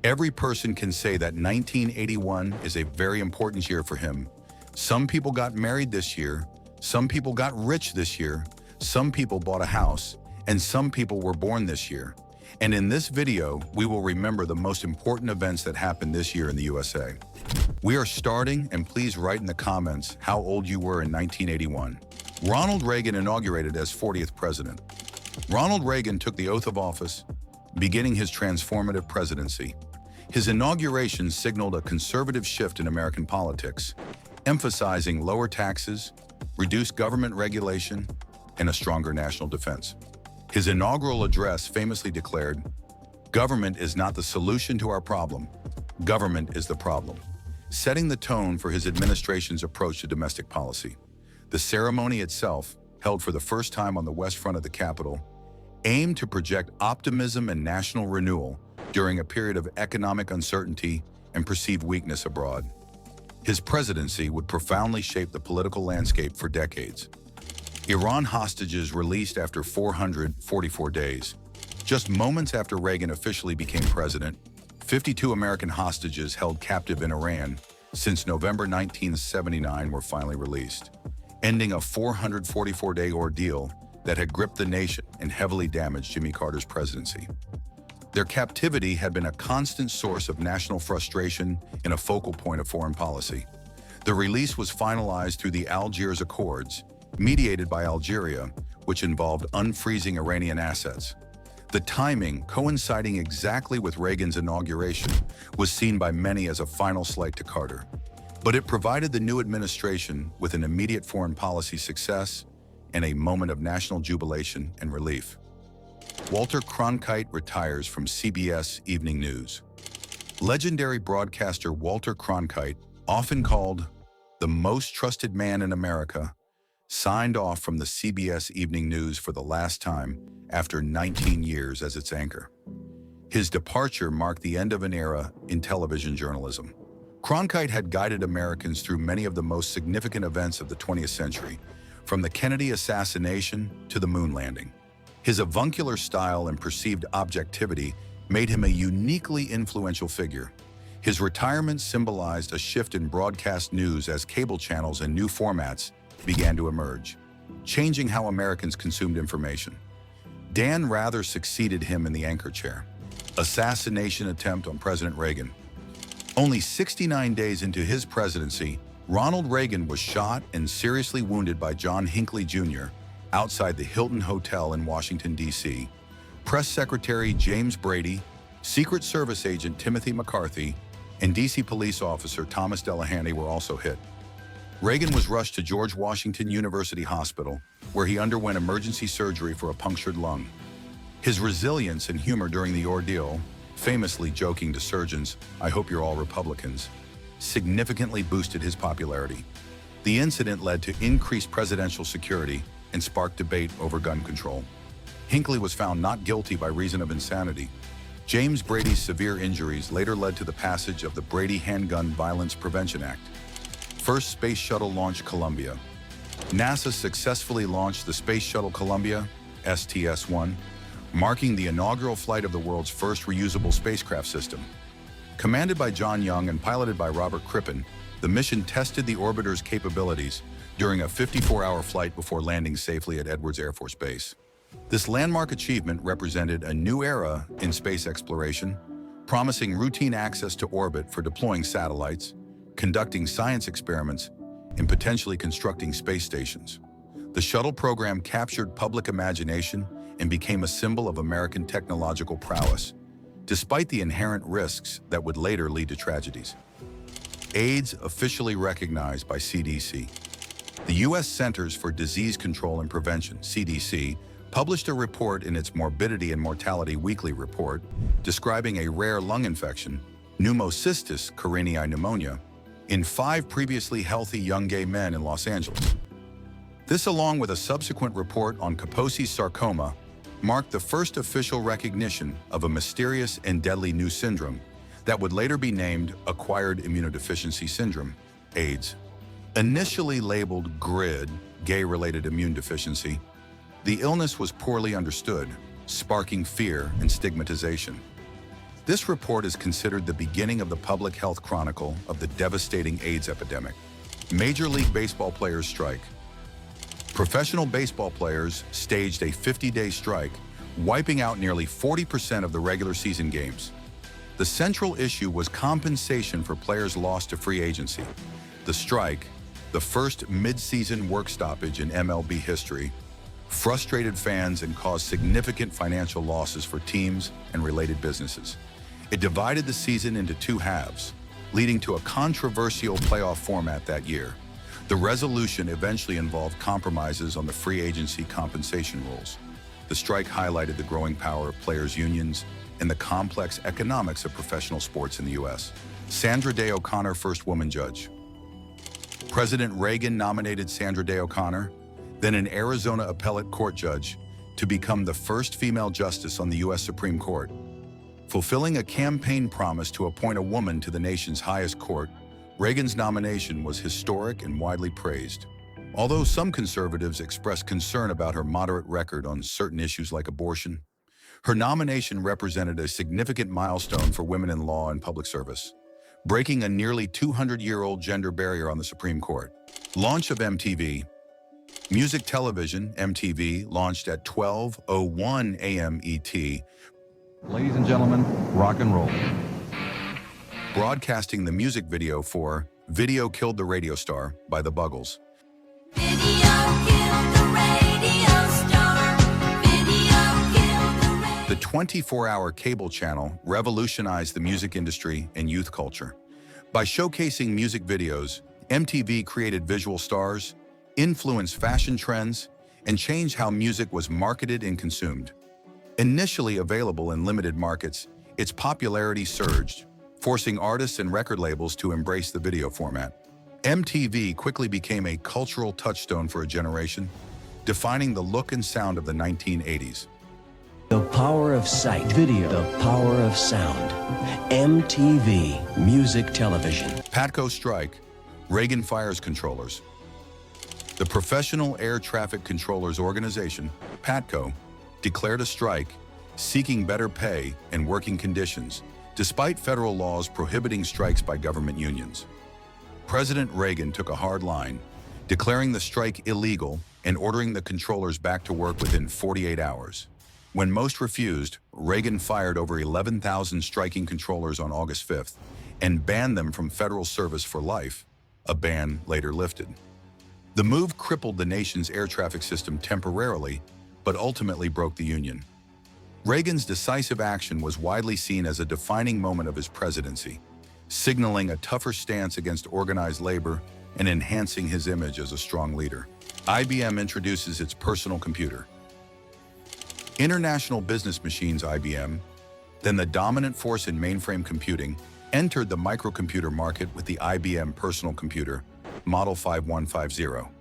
Every person can say that 1981 is a very important year for him. Some people got married this year, some people got rich this year, some people bought a house, and some people were born this year. And in this video, we will remember the most important events that happened this year in the USA. We are starting, and please write in the comments how old you were in 1981. Ronald Reagan inaugurated as 40th president. Ronald Reagan took the oath of office, beginning his transformative presidency. His inauguration signaled a conservative shift in American politics, emphasizing lower taxes, reduced government regulation, and a stronger national defense. His inaugural address famously declared, "Government is not the solution to our problem. Government is the problem," setting the tone for his administration's approach to domestic policy. The ceremony itself, held for the first time on the west front of the Capitol, aimed to project optimism and national renewal during a period of economic uncertainty and perceived weakness abroad. His presidency would profoundly shape the political landscape for decades. Iran hostages released after 444 days. Just moments after Reagan officially became president, 52 American hostages held captive in Iran since November 1979 were finally released, ending a 444-day ordeal that had gripped the nation and heavily damaged Jimmy Carter's presidency. Their captivity had been a constant source of national frustration and a focal point of foreign policy. The release was finalized through the Algiers Accords, mediated by Algeria, which involved unfreezing Iranian assets. The timing, coinciding exactly with Reagan's inauguration, was seen by many as a final slight to Carter. But it provided the new administration with an immediate foreign policy success and a moment of national jubilation and relief. Walter Cronkite retires from CBS Evening News. Legendary broadcaster Walter Cronkite, often called the most trusted man in America, signed off from the CBS Evening News for the last time after 19 years as its anchor. His departure marked the end of an era in television journalism. Cronkite had guided Americans through many of the most significant events of the 20th century, from the Kennedy assassination to the moon landing. His avuncular style and perceived objectivity made him a uniquely influential figure. His retirement symbolized a shift in broadcast news as cable channels and new formats began to emerge, changing how Americans consumed information. Dan Rather succeeded him in the anchor chair. Assassination attempt on President Reagan. Only 69 days into his presidency, Ronald Reagan was shot and seriously wounded by John Hinckley Jr. outside the Hilton Hotel in Washington, D.C. Press Secretary James Brady, Secret Service agent Timothy McCarthy, and D.C. police officer Thomas Delahanty were also hit. Reagan was rushed to George Washington University Hospital, where he underwent emergency surgery for a punctured lung. His resilience and humor during the ordeal, famously joking to surgeons, "I hope you're all Republicans," significantly boosted his popularity. The incident led to increased presidential security and sparked debate over gun control. Hinckley was found not guilty by reason of insanity. James Brady's severe injuries later led to the passage of the Brady Handgun Violence Prevention Act. First Space Shuttle launch Columbia. NASA successfully launched the Space Shuttle Columbia, STS-1, marking the inaugural flight of the world's first reusable spacecraft system. Commanded by John Young and piloted by Robert Crippen, the mission tested the orbiter's capabilities during a 54-hour flight before landing safely at Edwards Air Force Base. This landmark achievement represented a new era in space exploration, promising routine access to orbit for deploying satellites, conducting science experiments, and potentially constructing space stations. The shuttle program captured public imagination and became a symbol of American technological prowess, despite the inherent risks that would later lead to tragedies. AIDS officially recognized by CDC. The U.S. Centers for Disease Control and Prevention, CDC, published a report in its Morbidity and Mortality Weekly Report describing a rare lung infection, pneumocystis carinii pneumonia, in 5 previously healthy young gay men in Los Angeles. This, along with a subsequent report on Kaposi's sarcoma, marked the first official recognition of a mysterious and deadly new syndrome that would later be named Acquired Immunodeficiency Syndrome, AIDS. Initially labeled GRID, gay-related immune deficiency, the illness was poorly understood, sparking fear and stigmatization. This report is considered the beginning of the public health chronicle of the devastating AIDS epidemic. Major League Baseball players strike. Professional baseball players staged a 50-day strike, wiping out nearly 40% of the regular season games. The central issue was compensation for players lost to free agency. The strike, the first mid-season work stoppage in MLB history, frustrated fans and caused significant financial losses for teams and related businesses. It divided the season into two halves, leading to a controversial playoff format that year. The resolution eventually involved compromises on the free agency compensation rules. The strike highlighted the growing power of players' unions and the complex economics of professional sports in the U.S. Sandra Day O'Connor, first woman judge. President Reagan nominated Sandra Day O'Connor, then an Arizona appellate court judge, to become the first female justice on the U.S. Supreme Court. Fulfilling a campaign promise to appoint a woman to the nation's highest court, Reagan's nomination was historic and widely praised. Although some conservatives expressed concern about her moderate record on certain issues like abortion, her nomination represented a significant milestone for women in law and public service, breaking a nearly 200-year-old gender barrier on the Supreme Court. Launch of MTV. Music television, MTV, launched at 12:01 a.m. ET. Ladies and gentlemen, rock and roll. Broadcasting the music video for Video Killed the Radio Star by the Buggles. The 24-hour cable channel revolutionized the music industry and youth culture. By showcasing music videos, MTV created visual stars, influenced fashion trends, and changed how music was marketed and consumed. Initially available in limited markets, its popularity surged, forcing artists and record labels to embrace the video format. MTV quickly became a cultural touchstone for a generation, defining the look and sound of the 1980s. The power of sight, video, the power of sound. MTV, music television. PATCO strike, Reagan fires controllers. The Professional Air Traffic Controllers Organization, PATCO, declared a strike, seeking better pay and working conditions, despite federal laws prohibiting strikes by government unions. President Reagan took a hard line, declaring the strike illegal and ordering the controllers back to work within 48 hours. When most refused, Reagan fired over 11,000 striking controllers on August 5th and banned them from federal service for life, a ban later lifted. The move crippled the nation's air traffic system temporarily, but ultimately broke the union. Reagan's decisive action was widely seen as a defining moment of his presidency, signaling a tougher stance against organized labor and enhancing his image as a strong leader. IBM introduces its personal computer. International Business Machines, IBM, then the dominant force in mainframe computing, entered the microcomputer market with the IBM personal computer, Model 5150.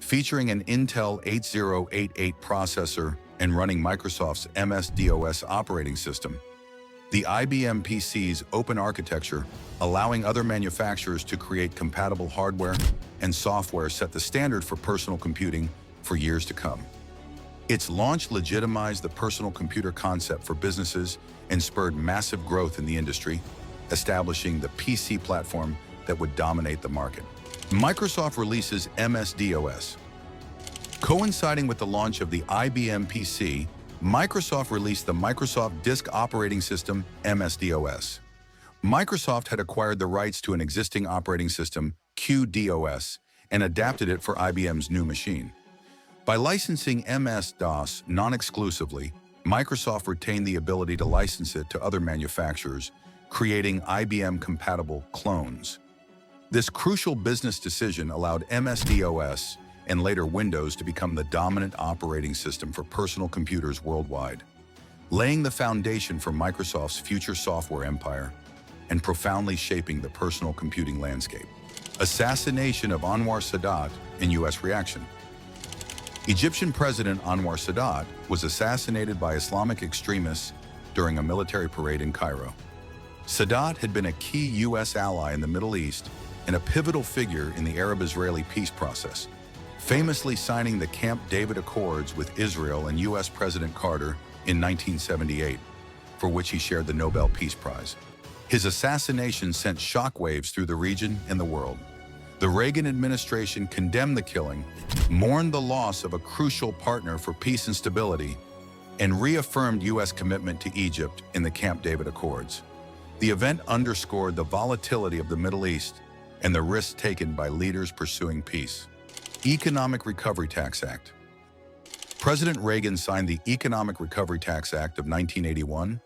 Featuring an Intel 8088 processor and running Microsoft's MS-DOS operating system, the IBM PC's open architecture, allowing other manufacturers to create compatible hardware and software, set the standard for personal computing for years to come. Its launch legitimized the personal computer concept for businesses and spurred massive growth in the industry, establishing the PC platform that would dominate the market. Microsoft releases MS-DOS. Coinciding with the launch of the IBM PC, Microsoft released the Microsoft Disk Operating System, MS-DOS. Microsoft had acquired the rights to an existing operating system, QDOS, and adapted it for IBM's new machine. By licensing MS-DOS non-exclusively, Microsoft retained the ability to license it to other manufacturers, creating IBM-compatible clones. This crucial business decision allowed MS-DOS and later Windows to become the dominant operating system for personal computers worldwide, laying the foundation for Microsoft's future software empire and profoundly shaping the personal computing landscape. Assassination of Anwar Sadat and U.S. reaction. Egyptian President Anwar Sadat was assassinated by Islamic extremists during a military parade in Cairo. Sadat had been a key U.S. ally in the Middle East and a pivotal figure in the Arab-Israeli peace process, famously signing the Camp David Accords with Israel and U.S. President Carter in 1978. for which he shared the Nobel Peace Prize. His assassination sent shockwaves through the region and the world. The Reagan administration condemned the killing, mourned the loss of a crucial partner for peace and stability, and reaffirmed U.S. commitment to Egypt in the Camp David Accords. The event underscored the volatility of the Middle East and the risks taken by leaders pursuing peace. Economic Recovery Tax Act. President Reagan signed the Economic Recovery Tax Act of 1981,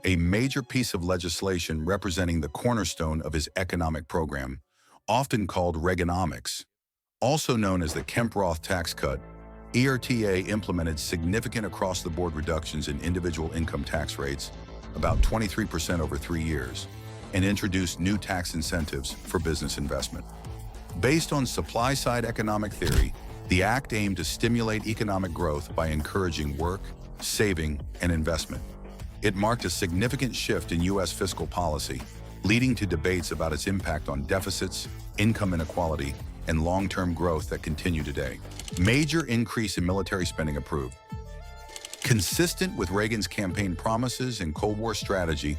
a major piece of legislation representing the cornerstone of his economic program, often called Reaganomics. Also known as the Kemp-Roth tax cut, ERTA implemented significant across-the-board reductions in individual income tax rates, about 23% over 3 years, and introduced new tax incentives for business investment. Based on supply-side economic theory, the act aimed to stimulate economic growth by encouraging work, saving, and investment. It marked a significant shift in U.S. fiscal policy, leading to debates about its impact on deficits, income inequality, and long-term growth that continue today. Major increase in military spending approved. Consistent with Reagan's campaign promises and Cold War strategy,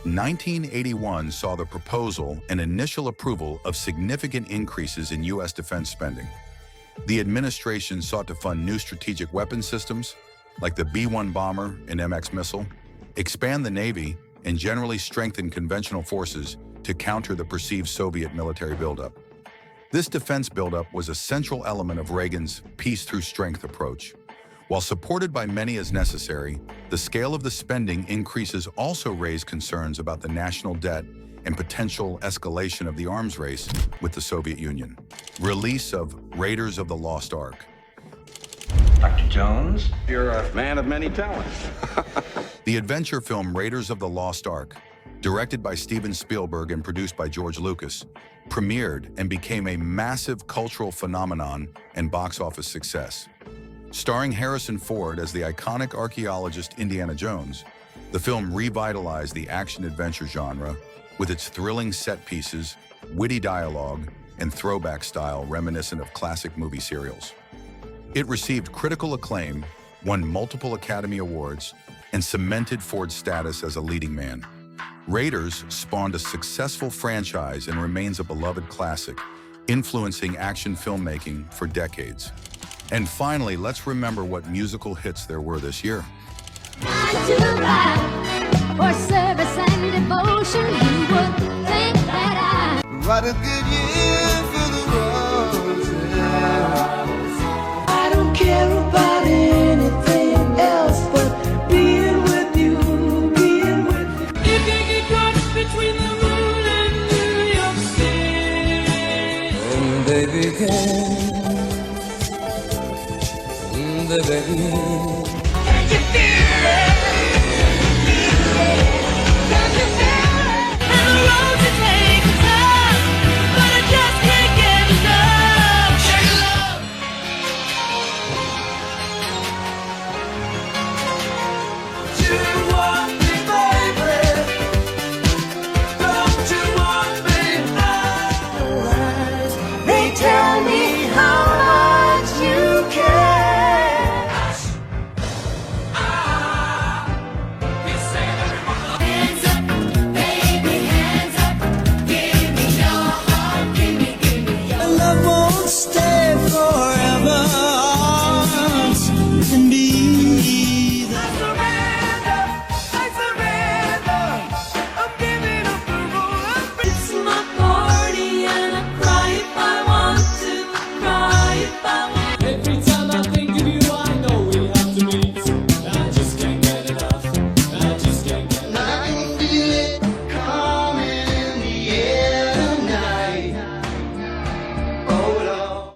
1981 saw the proposal and initial approval of significant increases in U.S. defense spending. The administration sought to fund new strategic weapon systems, like the B-1 bomber and MX missile, expand the Navy, and generally strengthen conventional forces to counter the perceived Soviet military buildup. This defense buildup was a central element of Reagan's peace through strength approach. While supported by many as necessary, the scale of the spending increases also raised concerns about the national debt and potential escalation of the arms race with the Soviet Union. Release of Raiders of the Lost Ark. Dr. Jones? You're a man of many talents. The adventure film Raiders of the Lost Ark, directed by Steven Spielberg and produced by George Lucas, premiered and became a massive cultural phenomenon and box office success. Starring Harrison Ford as the iconic archaeologist Indiana Jones, the film revitalized the action-adventure genre with its thrilling set pieces, witty dialogue, and throwback style reminiscent of classic movie serials. It received critical acclaim, won multiple Academy Awards, and cemented Ford's status as a leading man. Raiders spawned a successful franchise and remains a beloved classic, influencing action filmmaking for decades. And finally, let's remember what musical hits there were this year. For service and devotion, you would think that What a good year for the roses. I don't care about anything else but being with you, being with you. You can get caught between the moon and New York City. Baby, can, baby.